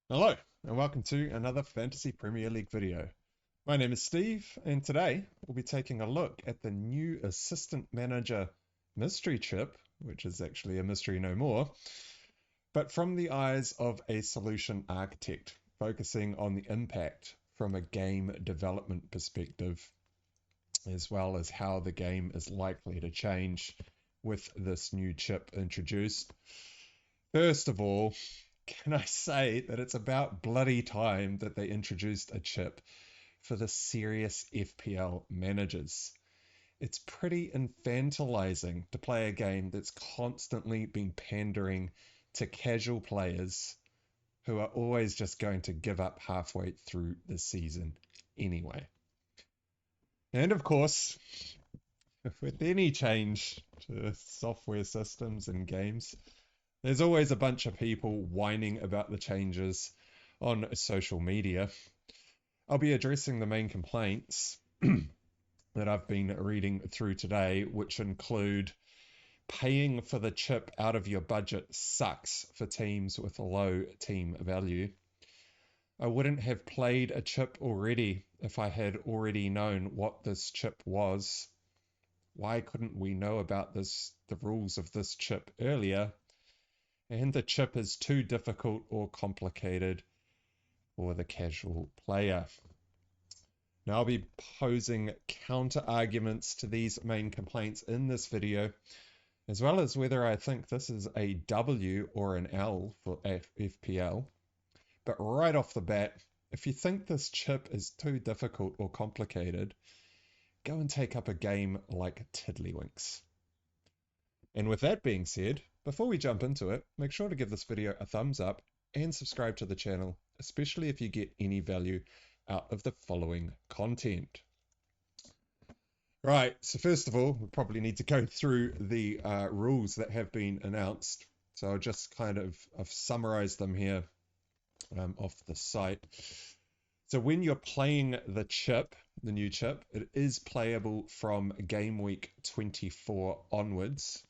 Hello, and welcome to another Fantasy Premier League video. My name is Steve, and today we'll be taking a look at the new Assistant Manager mystery chip, which is actually a mystery no more, but from the eyes of a solution architect, focusing on the impact from a game development perspective, as well as how the game is likely to change with this new chip introduced. First of all, can I say that it's about bloody time that they introduced a chip for the serious FPL managers? It's pretty infantilizing to play a game that's constantly been pandering to casual players who are always just going to give up halfway through the season anyway. And of course, with any change to software systems and games, there's always a bunch of people whining about the changes on social media. I'll be addressing the main complaints that I've been reading through today, which include paying for the chip out of your budget sucks for teams with a low team value. I wouldn't have played a chip already if I had already known what this chip was. Why couldn't we know about the rules of this chip earlier? And the chip is too difficult or complicated for the casual player. Now I'll be posing counter arguments to these main complaints in this video, as well as whether I think this is a W or an L for FPL. But right off the bat, if you think this chip is too difficult or complicated, go and take up a game like Tiddlywinks. And with that being said, before we jump into it, make sure to give this video a thumbs up and subscribe to the channel, especially if you get any value out of the following content. Right, so first of all, we probably need to go through the rules that have been announced. So I'll just I've summarized them here off the site. So when you're playing the chip, the new chip, it is playable from Gameweek 24 onwards.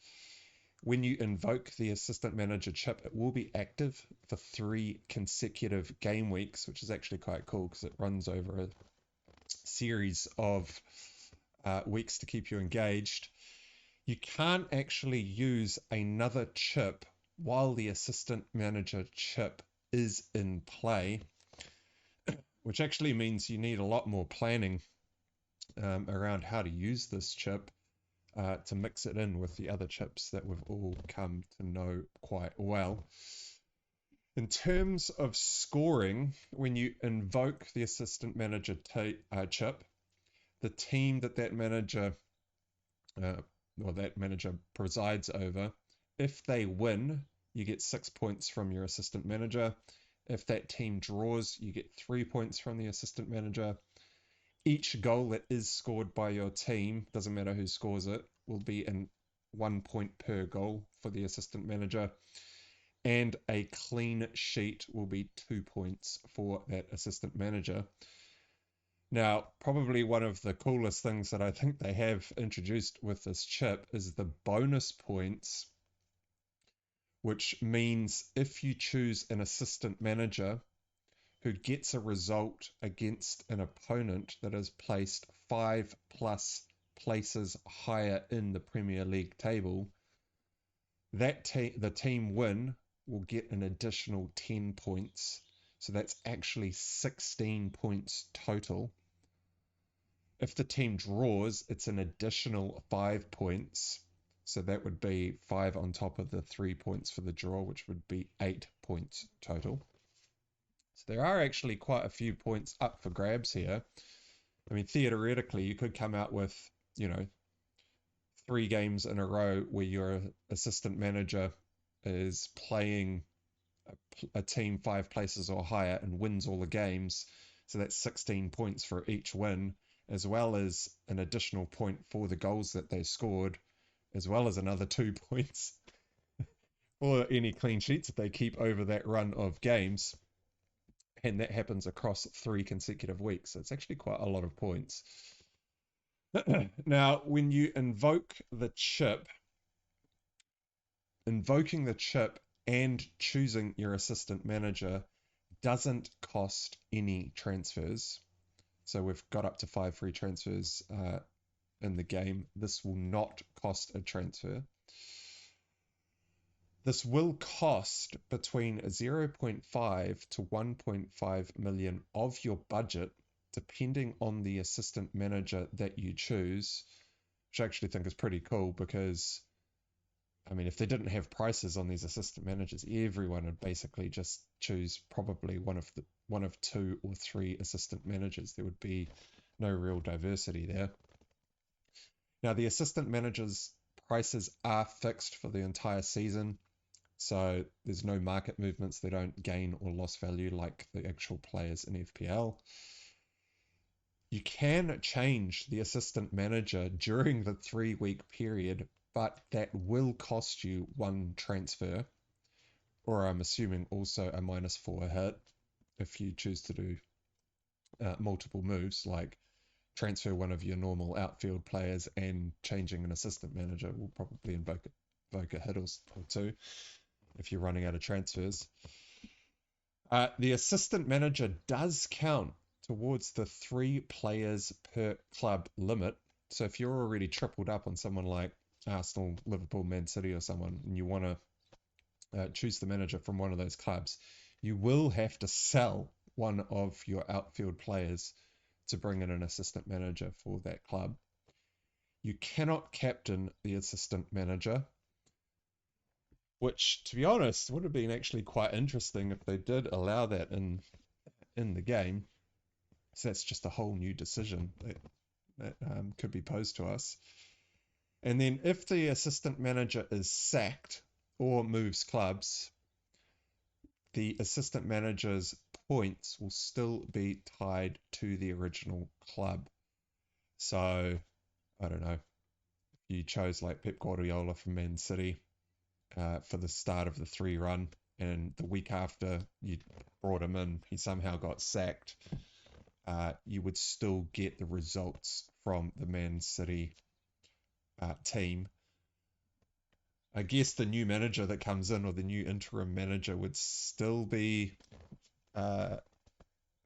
When you invoke the Assistant Manager chip, it will be active for 3 consecutive game weeks, which is actually quite cool because it runs over a series of weeks to keep you engaged. You can't actually use another chip while the Assistant Manager chip is in play, which actually means you need a lot more planning around how to use this chip to mix it in with the other chips that we've all come to know quite well. In terms of scoring, when you invoke the Assistant Manager chip, the team that manager or that manager presides over, if they win, you get 6 points from your Assistant Manager. If that team draws, you get 3 points from the Assistant Manager. Each goal that is scored by your team, doesn't matter who scores it, will be in 1 point per goal for the Assistant Manager. And a clean sheet will be 2 points for that Assistant Manager. Now, probably one of the coolest things that I think they have introduced with this chip is the bonus points, which means if you choose an Assistant Manager who gets a result against an opponent that is placed 5+ places higher in the Premier League table, the team win will get an additional 10 points. So that's actually 16 points total. If the team draws, it's an additional 5 points. So that would be 5 on top of the 3 points for the draw, which would be 8 points total. So there are actually quite a few points up for grabs here. I mean, theoretically, you could come out with, 3 games in a row where your assistant manager is playing a team 5 places or higher and wins all the games. So that's 16 points for each win, as well as an additional point for the goals that they scored, as well as another 2 points for any clean sheets that they keep over that run of games. And that happens across 3 consecutive weeks. So it's actually quite a lot of points. Now, when you invoking the chip and choosing your assistant manager doesn't cost any transfers. So we've got up to 5 free transfers in the game. This will not cost a transfer. This will cost between 0.5 to 1.5 million of your budget, depending on the assistant manager that you choose, which I actually think is pretty cool because, I mean, if they didn't have prices on these assistant managers, everyone would basically just choose probably one of 2 or 3 assistant managers. There would be no real diversity there. Now, the assistant managers' prices are fixed for the entire season, so there's no market movements. They don't gain or lose value like the actual players in FPL. You can change the assistant manager during the 3-week period, but that will cost you 1 transfer, or I'm assuming also a -4 hit if you choose to do multiple moves, like transfer one of your normal outfield players and changing an assistant manager will probably invoke a hit or 2 if you're running out of transfers. The assistant manager does count towards the 3 players per club limit. So if you're already tripled up on someone like Arsenal, Liverpool, Man City or someone, and you want to choose the manager from one of those clubs, you will have to sell one of your outfield players to bring in an assistant manager for that club. You cannot captain the assistant manager, which, to be honest, would have been actually quite interesting if they did allow that in the game. So that's just a whole new decision that could be posed to us. And then if the assistant manager is sacked or moves clubs, the assistant manager's points will still be tied to the original club. So, I don't know, if you chose like Pep Guardiola from Man City for the start of the 3 run, and the week after you brought him in, he somehow got sacked, you would still get the results from the Man City team. I guess the new manager that comes in, or the new interim manager, would still be, I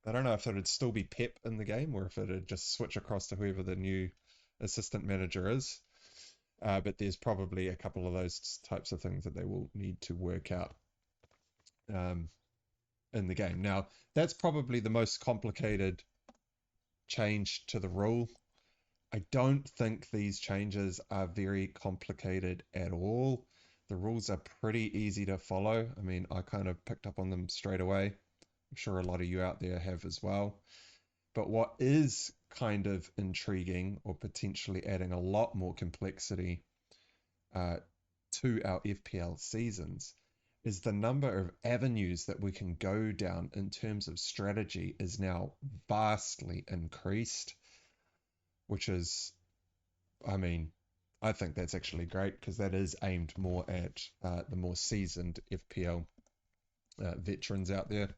don't know if it would still be Pep in the game, or if it would just switch across to whoever the new assistant manager is. But there's probably a couple of those types of things that they will need to work out in the game. Now, that's probably the most complicated change to the rule. I don't think these changes are very complicated at all. The rules are pretty easy to follow. I mean, I kind of picked up on them straight away. I'm sure a lot of you out there have as well. But what is kind of intriguing, or potentially adding a lot more complexity to our FPL seasons, is the number of avenues that we can go down in terms of strategy is now vastly increased, which is, I mean, I think that's actually great because that is aimed more at the more seasoned FPL veterans out there.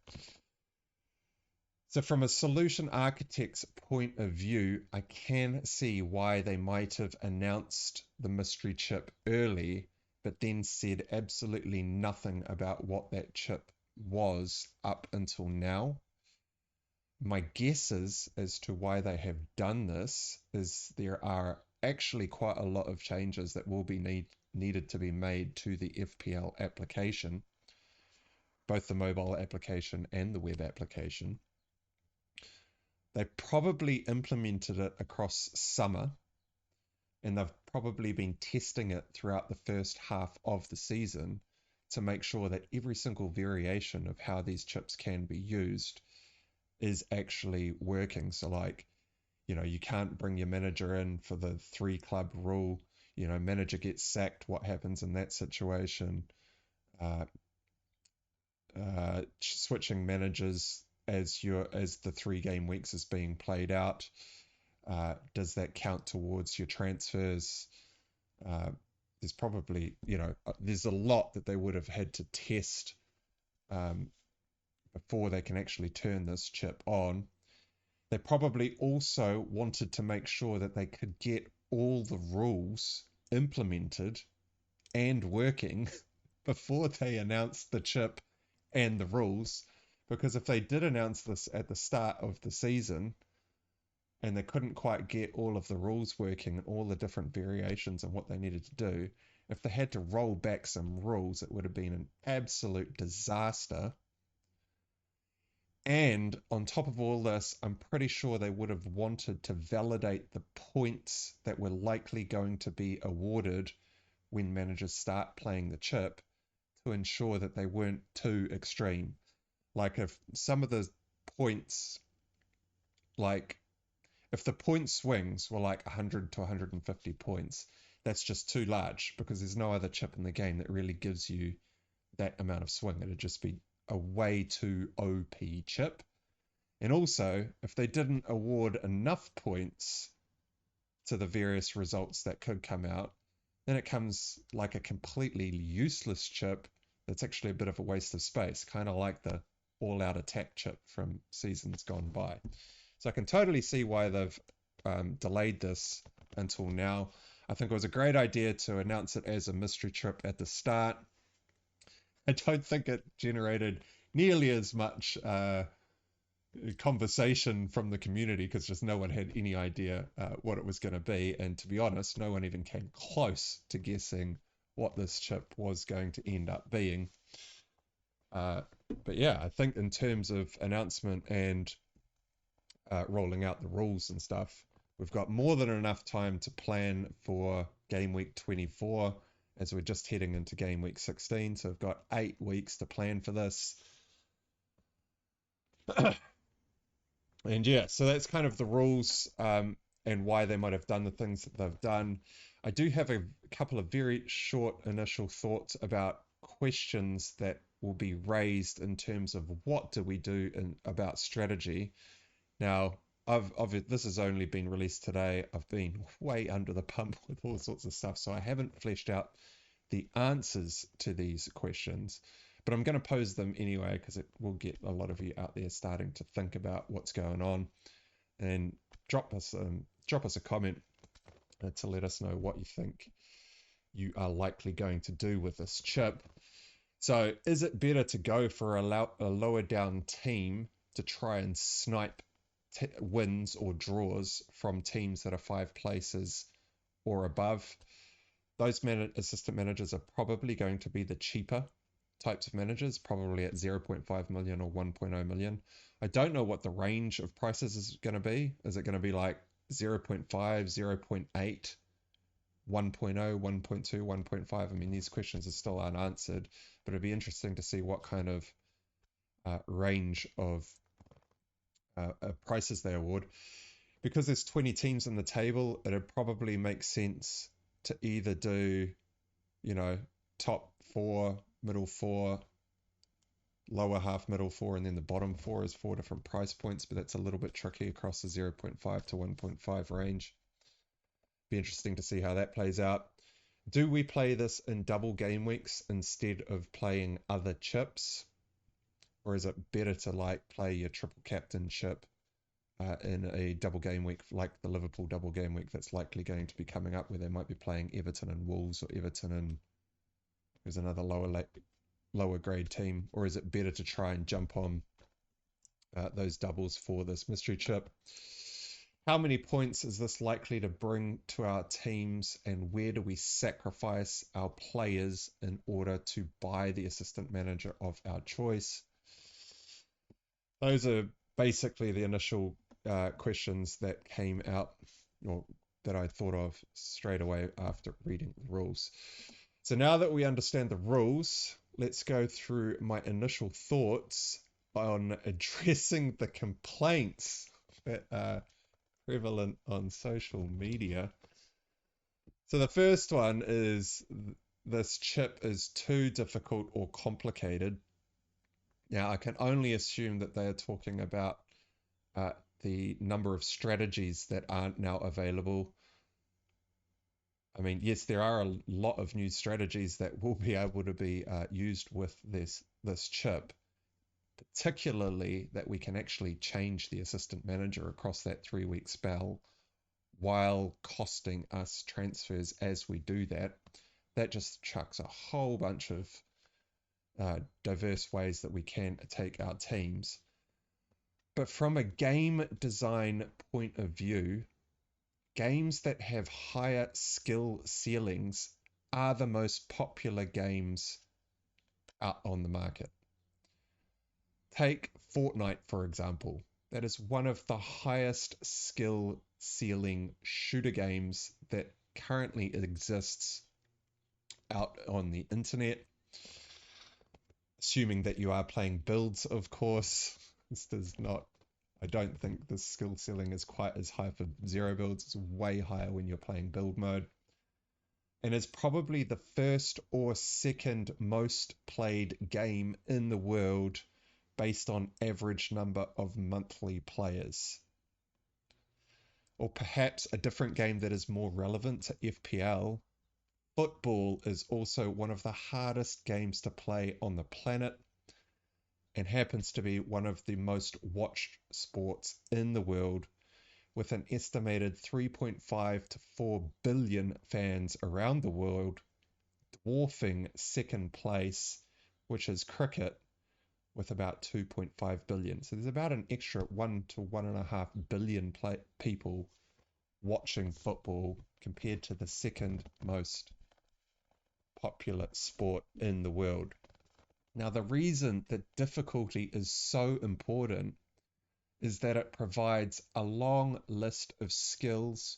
So from a solution architect's point of view, I can see why they might have announced the mystery chip early, but then said absolutely nothing about what that chip was up until now. My guesses as to why they have done this is there are actually quite a lot of changes that will be needed to be made to the FPL application, both the mobile application and the web application. They probably implemented it across summer, and they've probably been testing it throughout the first half of the season to make sure that every single variation of how these chips can be used is actually working. So like, you can't bring your manager in for the 3 club rule. Manager gets sacked. What happens in that situation? Switching managers as the 3 game weeks is being played out. Does that count towards your transfers? There's probably, there's a lot that they would have had to test before they can actually turn this chip on. They probably also wanted to make sure that they could get all the rules implemented and working before they announced the chip and the rules, Because if they did announce this at the start of the season and they couldn't quite get all of the rules working and all the different variations and what they needed to do, if they had to roll back some rules, it would have been an absolute disaster. And on top of all this, I'm pretty sure they would have wanted to validate the points that were likely going to be awarded when managers start playing the chip to ensure that they weren't too extreme. Like if some of the points, like if the point swings were like 100 to 150 points, that's just too large because there's no other chip in the game that really gives you that amount of swing. It'd just be a way too OP chip. And also, if they didn't award enough points to the various results that could come out, then it comes like a completely useless chip that's actually a bit of a waste of space, kind of like the all-out attack chip from seasons gone by. So I can totally see why they've delayed this until now. I think it was a great idea to announce it as a mystery chip at the start. I don't think it generated nearly as much conversation from the community because just no one had any idea what it was going to be. And to be honest, no one even came close to guessing what this chip was going to end up being. But yeah, I think in terms of announcement and rolling out the rules and stuff, we've got more than enough time to plan for Game Week 24 as we're just heading into Game Week 16. So we've got 8 weeks to plan for this. And yeah, so that's kind of the rules and why they might have done the things that they've done. I do have a couple of very short initial thoughts about questions that will be raised in terms of what do we do about strategy. Now, this has only been released today. I've been way under the pump with all sorts of stuff, so I haven't fleshed out the answers to these questions. But I'm going to pose them anyway because it will get a lot of you out there starting to think about what's going on, and drop us a comment to let us know what you think you are likely going to do with this chip. So, is it better to go for a lower down team to try and snipe wins or draws from teams that are 5 places or above? Those assistant managers are probably going to be the cheaper types of managers, probably at 0.5 million or 1.0 million. I don't know what the range of prices is going to be. Is it going to be like 0.5, 0.8, 1.0, 1.2, 1.5? I mean, these questions are still unanswered, but it'd be interesting to see what kind of range of prices they award. Because there's 20 teams on the table, it'd probably make sense to either do, top 4, middle 4, lower half, middle 4, and then the bottom 4 is 4 different price points, but that's a little bit tricky across the 0.5 to 1.5 range. Be interesting to see how that plays out. Do we play this in double game weeks instead of playing other chips? Or is it better to play your triple captain chip in a double game week like the Liverpool double game week that's likely going to be coming up, where they might be playing Everton and Wolves, or Everton and there's another lower grade team? Or is it better to try and jump on those doubles for this mystery chip? How many points is this likely to bring to our teams, and where do we sacrifice our players in order to buy the assistant manager of our choice? Those are basically the initial questions that came out, or that I thought of straight away after reading the rules. So now that we understand the rules, let's go through my initial thoughts on addressing the complaints that are prevalent on social media. So the first one is this chip is too difficult or complicated. Now, I can only assume that they are talking about the number of strategies that aren't now available. I mean, yes, there are a lot of new strategies that will be able to be used with this chip, particularly that we can actually change the assistant manager across that 3-week spell while costing us transfers as we do that. That just chucks a whole bunch of diverse ways that we can take our teams. But from a game design point of view, games that have higher skill ceilings are the most popular games out on the market. Take Fortnite, for example. That is one of the highest skill ceiling shooter games that currently exists out on the internet. Assuming that you are playing builds, of course. This does not, I don't think the skill ceiling is quite as high for zero builds. It's way higher when you're playing build mode. And it's probably the first or second most played game in the world based on average number of monthly players. Or perhaps a different game that is more relevant to FPL. Football is also one of the hardest games to play on the planet and happens to be one of the most watched sports in the world, with an estimated 3.5 to 4 billion fans around the world, dwarfing second place, which is cricket, with about 2.5 billion. So there's about an extra 1 to 1.5 billion people watching football compared to the second most popular sport in the world. Now, the reason that difficulty is so important is that it provides a long list of skills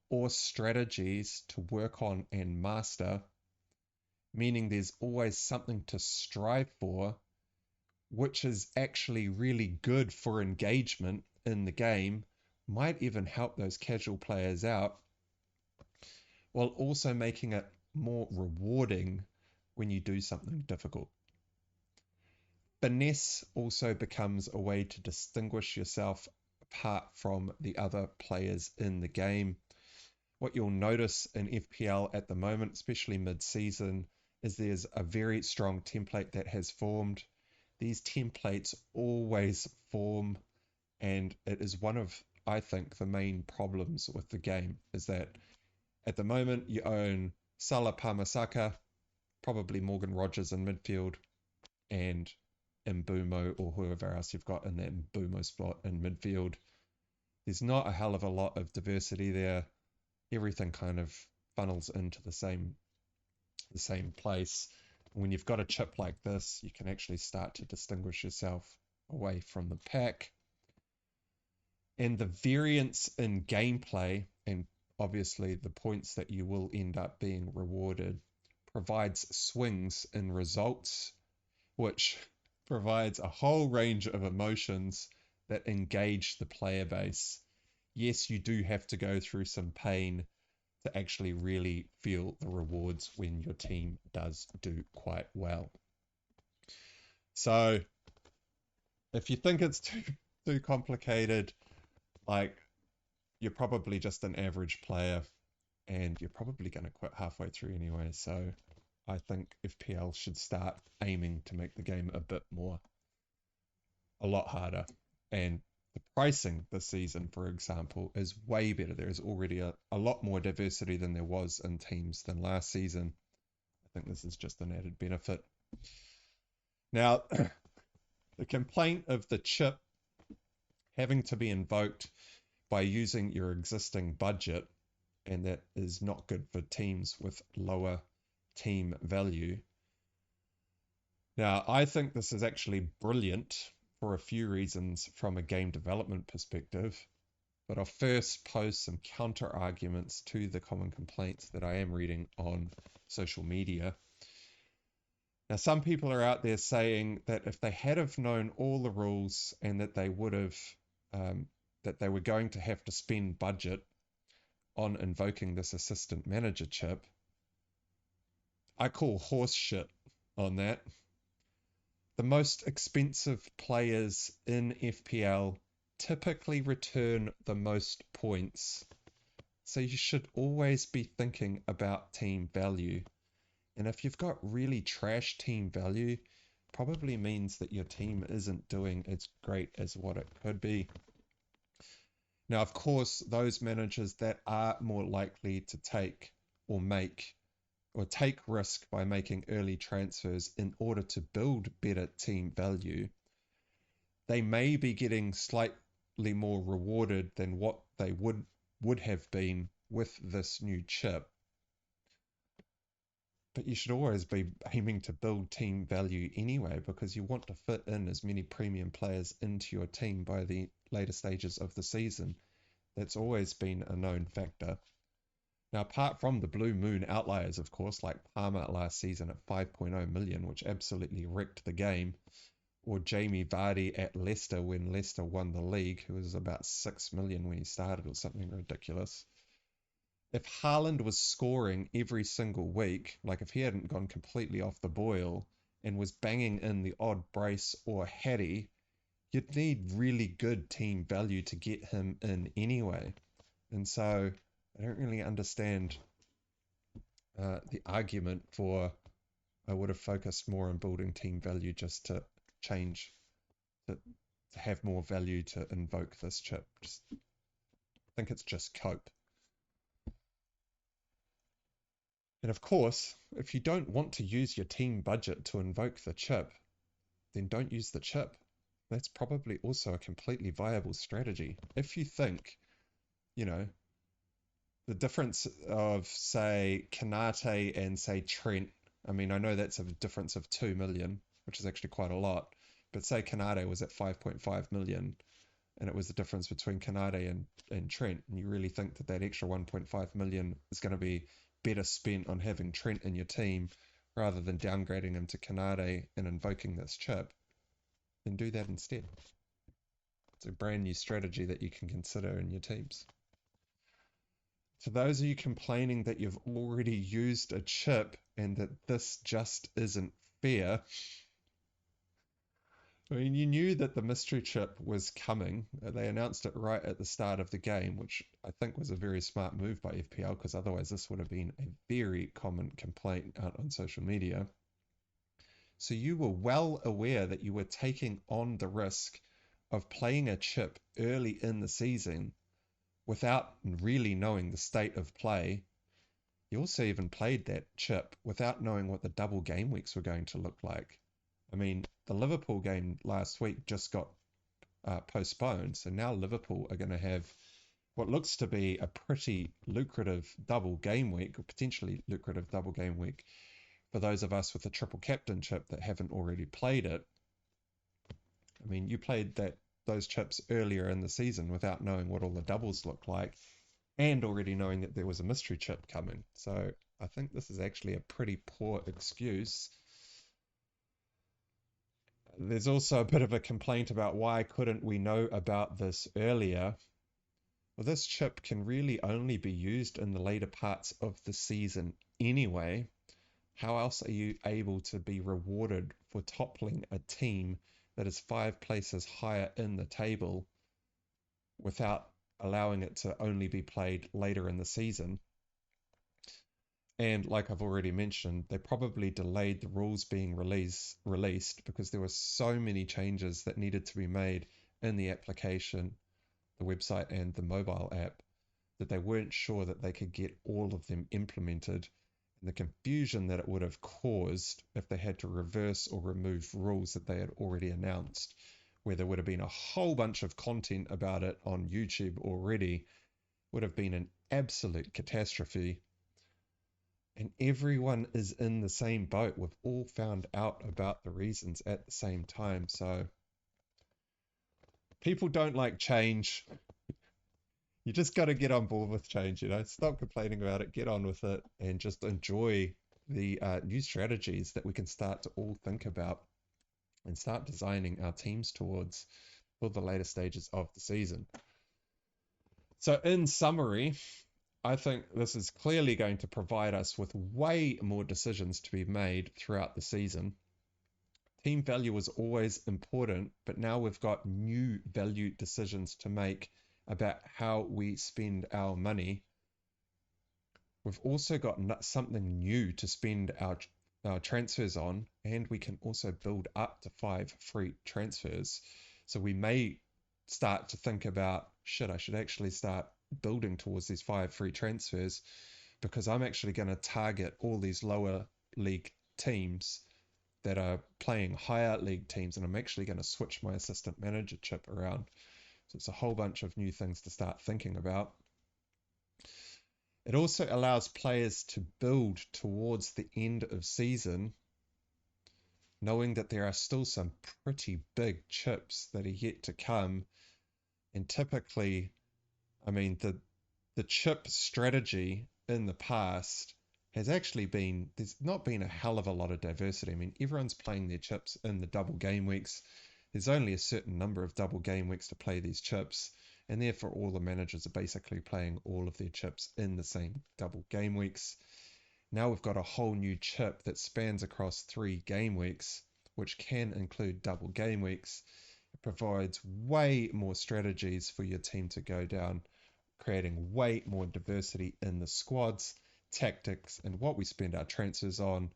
or strategies to work on and master, meaning there's always something to strive for, which is actually really good for engagement in the game, might even help those casual players out, while also making it more rewarding when you do something difficult. Finesse also becomes a way to distinguish yourself apart from the other players in the game. What you'll notice in FPL at the moment, especially mid-season, is there's a very strong template that has formed. These templates always form, and it is one of, I think, the main problems with the game, is that at the moment you own Salah, Parmasaka, probably Morgan Rogers in midfield, and Mbumo or whoever else you've got in that Mbumo spot in midfield. There's not a hell of a lot of diversity there. Everything kind of funnels into the same place. When you've got a chip like this, you can actually start to distinguish yourself away from the pack. And the variance in gameplay, and obviously the points that you will end up being rewarded, provides swings in results, which provides a whole range of emotions that engage the player base. Yes, you do have to go through some pain to actually really feel the rewards when your team does do quite well. So if you think it's too complicated, like, you're probably just an average player and you're probably going to quit halfway through anyway. So I think FPL should start aiming to make the game a lot harder. And the pricing this season, for example, is way better. There is already a lot more diversity than there was in teams than last season. I think this is just an added benefit. Now, the complaint of the chip having to be invoked by using your existing budget, and that is not good for teams with lower team value. Now, I think this is actually brilliant for a few reasons from a game development perspective, but I'll first pose some counter arguments to the common complaints that I am reading on social media. Now, some people are out there saying that if they had have known all the rules and that they would have, that they were going to have to spend budget on invoking this assistant manager chip, I call horse shit on that. The most expensive players in FPL typically return the most points, so you should always be thinking about team value. And if you've got really trash team value, probably means that your team isn't doing as great as what it could be. Now, of course, those managers that are more likely to take or make or take risk by making early transfers in order to build better team value, they may be getting slightly more rewarded than what they would have been with this new chip. But you should always be aiming to build team value anyway, because you want to fit in as many premium players into your team by the later stages of the season. That's always been a known factor. Now, apart from the blue moon outliers, of course, like Palmer last season at 5.0 million, which absolutely wrecked the game, or Jamie Vardy at Leicester when Leicester won the league, who was about 6 million when he started, or something ridiculous. If Haaland was scoring every single week, like if he hadn't gone completely off the boil and was banging in the odd brace or Hattie, you'd need really good team value to get him in anyway. And so I don't really understand the argument for I would have focused more on building team value just to change, to have more value to invoke this chip. I think it's just cope. And of course, if you don't want to use your team budget to invoke the chip, then don't use the chip. That's probably also a completely viable strategy. If you think, the difference of, say, Kanate and, say, Trent, I mean, I know that's a difference of 2 million, which is actually quite a lot, but say Kanate was at 5.5 million, and it was the difference between Kanate and Trent, and you really think that extra 1.5 million is going to be better spent on having Trent in your team rather than downgrading him to Kanate and invoking this chip, then do that instead. It's a brand new strategy that you can consider in your teams. For those of you complaining that you've already used a chip and that this just isn't fair, I mean, you knew that the mystery chip was coming. They announced it right at the start of the game, which I think was a very smart move by FPL, because otherwise this would have been a very common complaint out on social media. So you were well aware that you were taking on the risk of playing a chip early in the season without really knowing the state of play. You also even played that chip without knowing what the double game weeks were going to look like. I mean, the Liverpool game last week just got postponed, so now Liverpool are going to have what looks to be a pretty lucrative double game week, or potentially lucrative double game week, for those of us with a triple captainship that haven't already played it. I mean, you played those chips earlier in the season without knowing what all the doubles look like, and already knowing that there was a mystery chip coming. So I think this is actually a pretty poor excuse. There's also a bit of a complaint about why couldn't we know about this earlier. Well, this chip can really only be used in the later parts of the season anyway. How else are you able to be rewarded for toppling a team that is 5 places higher in the table without allowing it to only be played later in the season? And like I've already mentioned, they probably delayed the rules being released because there were so many changes that needed to be made in the application, the website, and the mobile app that they weren't sure that they could get all of them implemented, and the confusion that it would have caused if they had to reverse or remove rules that they had already announced, where there would have been a whole bunch of content about it on YouTube already, would have been an absolute catastrophe. And everyone is in the same boat. We've all found out about the reasons at the same time. So people don't like change. You just got to get on board with change, Stop complaining about it, get on with it, and just enjoy the new strategies that we can start to all think about and start designing our teams towards for the later stages of the season. So in summary, I think this is clearly going to provide us with way more decisions to be made throughout the season. Team value was always important, but now we've got new value decisions to make about how we spend our money. We've also got something new to spend our transfers on, and we can also build up to 5 free transfers. So we may start to think about, I should actually start building towards these 5 free transfers because I'm actually going to target all these lower league teams that are playing higher league teams, and I'm actually going to switch my assistant manager chip around. So it's a whole bunch of new things to start thinking about. It also allows players to build towards the end of season, knowing that there are still some pretty big chips that are yet to come. And typically, I mean, the chip strategy in the past has actually been, there's not been a hell of a lot of diversity. I mean, everyone's playing their chips in the double game weeks. There's only a certain number of double game weeks to play these chips, and therefore all the managers are basically playing all of their chips in the same double game weeks. Now we've got a whole new chip that spans across 3 game weeks, which can include double game weeks. It provides way more strategies for your team to go down, creating way more diversity in the squads, tactics, and what we spend our transfers on,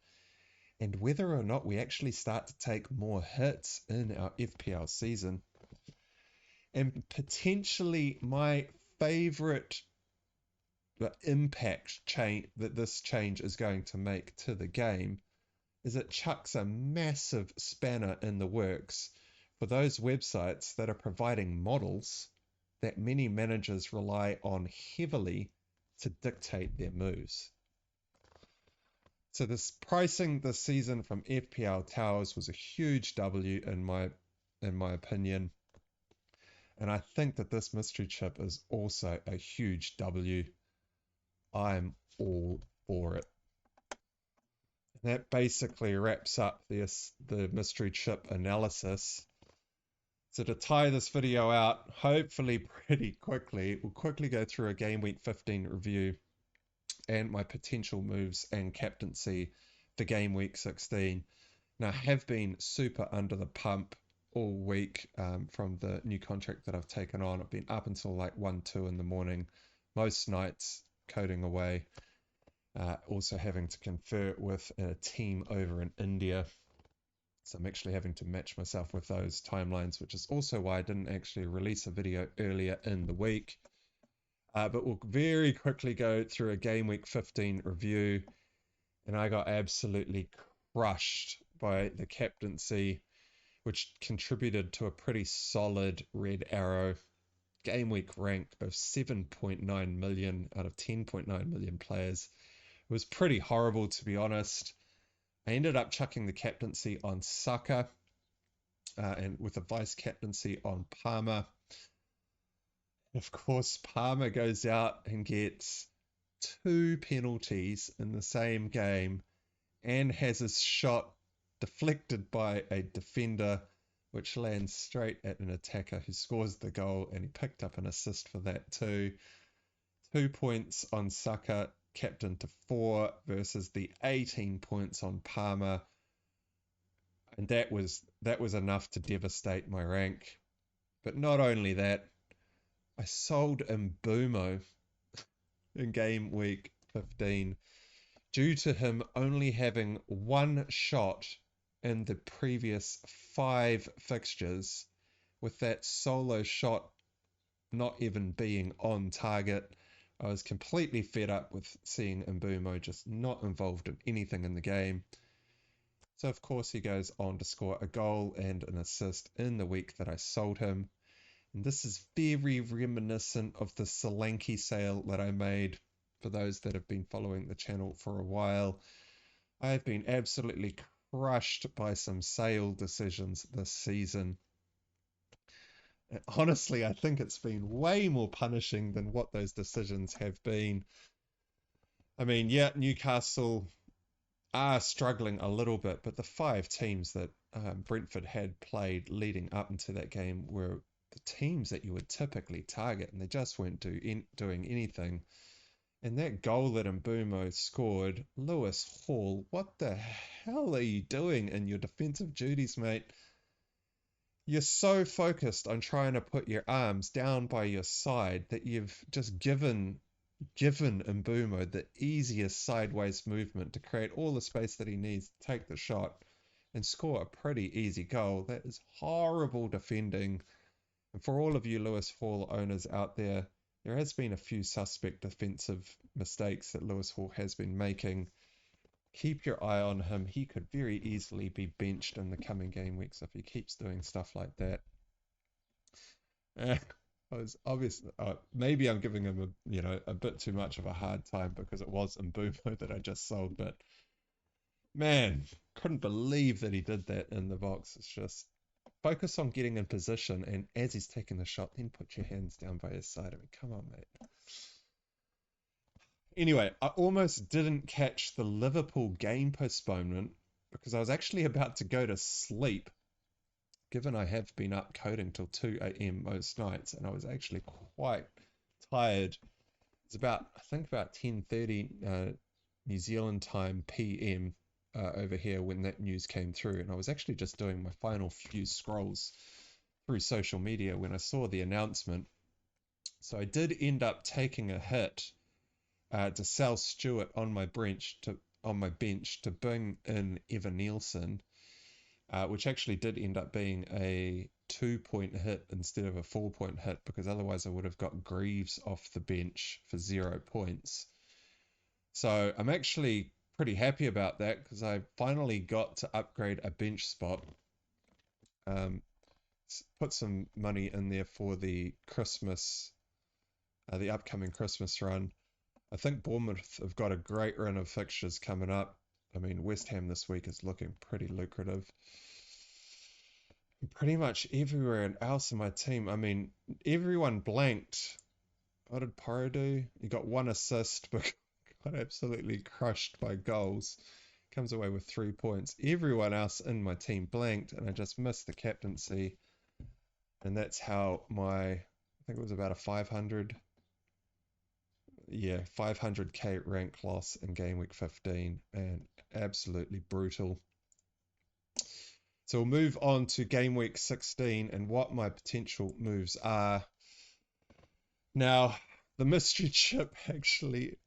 and whether or not we actually start to take more hits in our FPL season. And potentially my favorite impact change that this change is going to make to the game is it chucks a massive spanner in the works for those websites that are providing models that many managers rely on heavily to dictate their moves. So this pricing this season from FPL Towers was a huge W in my opinion. And I think that this mystery chip is also a huge W. I'm all for it. And that basically wraps up the mystery chip analysis. So to tie this video out, hopefully pretty quickly, we'll quickly go through a Game Week 15 review and my potential moves and captaincy for Game Week 16. Now, I have been super under the pump all week from the new contract that I've taken on. I've been up until like 1, 2 in the morning, most nights coding away. Also having to confer with a team over in India. So I'm actually having to match myself with those timelines, which is also why I didn't actually release a video earlier in the week. But we'll very quickly go through a Game Week 15 review. And I got absolutely crushed by the captaincy, which contributed to a pretty solid red arrow Game Week rank of 7.9 million out of 10.9 million players. It was pretty horrible, to be honest. I ended up chucking the captaincy on Saka and with a vice captaincy on Palmer. Of course, Palmer goes out and gets 2 penalties in the same game and has his shot deflected by a defender, which lands straight at an attacker who scores the goal, and he picked up an assist for that too. 2 points on Saka, captain to 4 versus the 18 points on Palmer, and that was enough to devastate my rank. But not only that, I sold Mbumo in Game Week 15 due to him only having 1 shot in the previous 5 fixtures, with that solo shot not even being on target. I was completely fed up with seeing Mbumo just not involved in anything in the game. So of course he goes on to score a goal and an assist in the week that I sold him. And this is very reminiscent of the Solanke sale that I made. For those that have been following the channel for a while, I have been absolutely crushed by some sale decisions this season. Honestly, I think it's been way more punishing than what those decisions have been. I mean, yeah, Newcastle are struggling a little bit, but the 5 teams that Brentford had played leading up into that game were the teams that you would typically target, and they just weren't doing anything. And that goal that Mbumo scored, Lewis Hall, what the hell are you doing in your defensive duties, mate? You're so focused on trying to put your arms down by your side that you've just given Mbumo the easiest sideways movement to create all the space that he needs to take the shot and score a pretty easy goal. That is horrible defending. And for all of you Lewis Hall owners out there, there has been a few suspect defensive mistakes that Lewis Hall has been making. Keep your eye on him. He could very easily be benched in the coming game weeks if he keeps doing stuff like that. I was obviously maybe I'm giving him a bit too much of a hard time because it was Mbumo that I just sold, but man, couldn't believe that he did that in the box. It's just focus on getting in position, and as he's taking the shot, then put your hands down by his side. I mean, come on, mate. Anyway, I almost didn't catch the Liverpool game postponement because I was actually about to go to sleep, given I have been up coding till 2 a.m. most nights, and I was actually quite tired. It's about, I think about 10:30 New Zealand time PM over here when that news came through, and I was actually just doing my final few scrolls through social media when I saw the announcement. So I did end up taking a hit to sell Stewart on my bench to bring in Evan Nielsen, which actually did end up being a 2-point hit instead of a 4-point hit, because otherwise I would have got Greaves off the bench for 0 points. So I'm actually pretty happy about that because I finally got to upgrade a bench spot. Put some money in there for the upcoming Christmas run. I think Bournemouth have got a great run of fixtures coming up. I mean, West Ham this week is looking pretty lucrative. Pretty much everywhere else in my team, I mean, everyone blanked. What did Porro do? He got 1 assist, but got absolutely crushed by goals. Comes away with 3 points. Everyone else in my team blanked, and I just missed the captaincy. And that's how I think it was about a 500k rank loss in game week 15, and absolutely brutal. So we'll move on to game week 16 and what my potential moves are. Now, the mystery chip actually,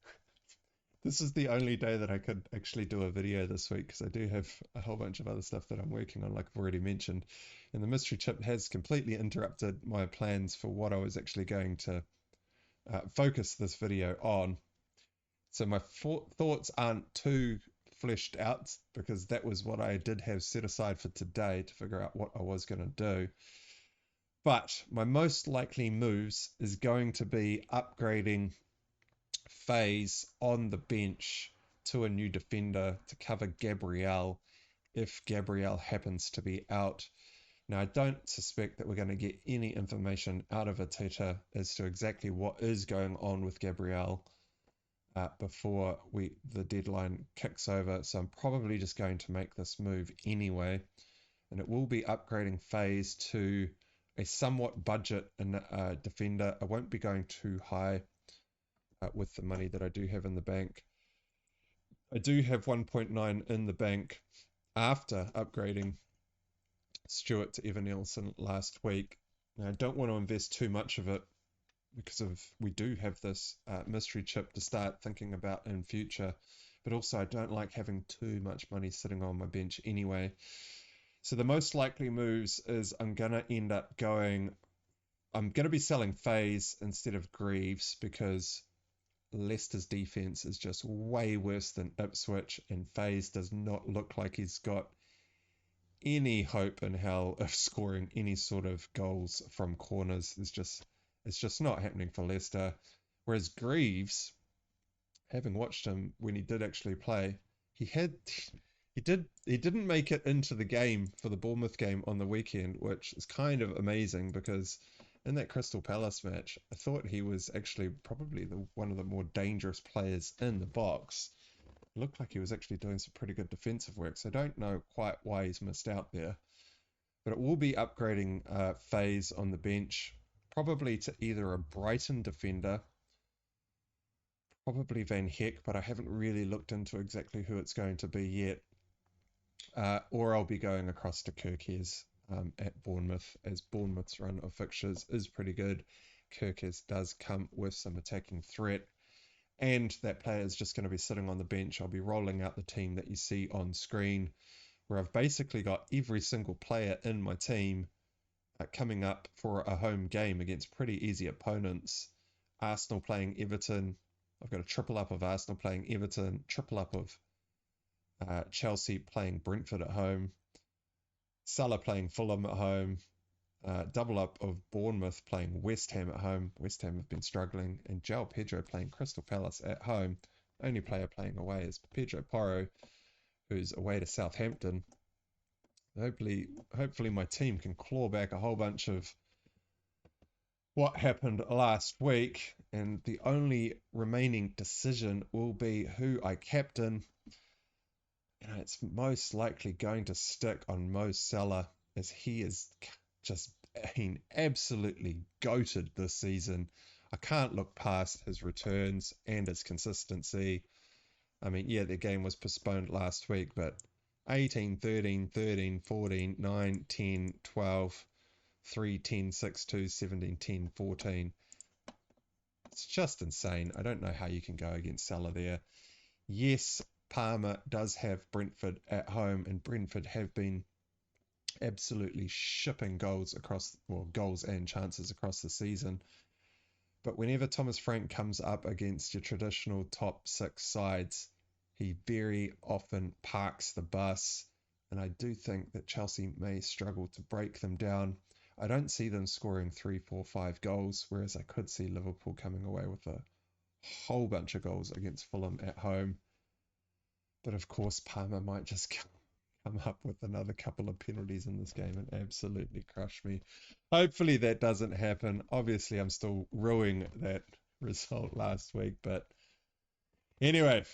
this is the only day that I could actually do a video this week because I do have a whole bunch of other stuff that I'm working on, like I've already mentioned. And the mystery chip has completely interrupted my plans for what I was actually going to focus this video on. So my thoughts aren't too fleshed out because that was what I did have set aside for today to figure out what I was going to do. But my most likely moves is going to be upgrading Faze on the bench to a new defender to cover Gabriel if Gabriel happens to be out. Now, I don't suspect that we're going to get any information out of Ateta as to exactly what is going on with Gabriel before the deadline kicks over. So I'm probably just going to make this move anyway. And it will be upgrading Faze to a somewhat budget defender. I won't be going too high with the money that I do have in the bank. I do have 1.9 in the bank after upgrading Stewart to Evan Nielsen last week. Now, I don't want to invest too much of it because we do have this mystery chip to start thinking about in future, but also I don't like having too much money sitting on my bench anyway. So the most likely moves is I'm going to be selling Faze instead of Greaves because Leicester's defense is just way worse than Ipswich, and Faze does not look like he's got any hope in hell of scoring any sort of goals from corners. It's just not happening for Leicester. Whereas Greaves, having watched him when he did actually play, he didn't make it into the game for the Bournemouth game on the weekend, which is kind of amazing because in that Crystal Palace match, I thought he was actually probably one of the more dangerous players in the box. It looked like he was actually doing some pretty good defensive work, so I don't know quite why he's missed out there. But it will be upgrading Faze on the bench, probably to either a Brighton defender, probably Van Heck, but I haven't really looked into exactly who it's going to be yet. Or I'll be going across to Kirkes at Bournemouth, as Bournemouth's run of fixtures is pretty good. Kirkes does come with some attacking threat, and that player is just going to be sitting on the bench. I'll be rolling out the team that you see on screen, where I've basically got every single player in my team coming up for a home game against pretty easy opponents Arsenal playing Everton. I've got a triple up of Arsenal playing Everton, triple up of Chelsea playing Brentford at home, Salah playing Fulham at home, double up of Bournemouth playing West Ham at home. West Ham have been struggling, and João Pedro playing Crystal Palace at home. Only player playing away is Pedro Porro, who's away to Southampton. Hopefully my team can claw back a whole bunch of what happened last week, and the only remaining decision will be who I captain. It's most likely going to stick on Mo Salah, as he is just been absolutely goated this season. I can't look past his returns and his consistency. I mean, yeah, the game was postponed last week, but 18, 13, 13, 14, 9, 10, 12, 3, 10, 6, 2, 17, 10, 14. It's just insane. I don't know how you can go against Salah there. Yes, Palmer does have Brentford at home, and Brentford have been absolutely shipping goals and chances across the season. But whenever Thomas Frank comes up against your traditional top six sides, he very often parks the bus. And I do think that Chelsea may struggle to break them down. I don't see them scoring 3, 4, 5 goals, whereas I could see Liverpool coming away with a whole bunch of goals against Fulham at home. But of course, Palmer might just come up with another couple of penalties in this game and absolutely crush me. Hopefully that doesn't happen. Obviously, I'm still ruining that result last week. But anyway,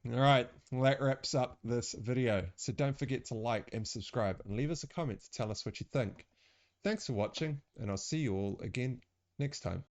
all right, well, that wraps up this video. So don't forget to like and subscribe and leave us a comment to tell us what you think. Thanks for watching, and I'll see you all again next time.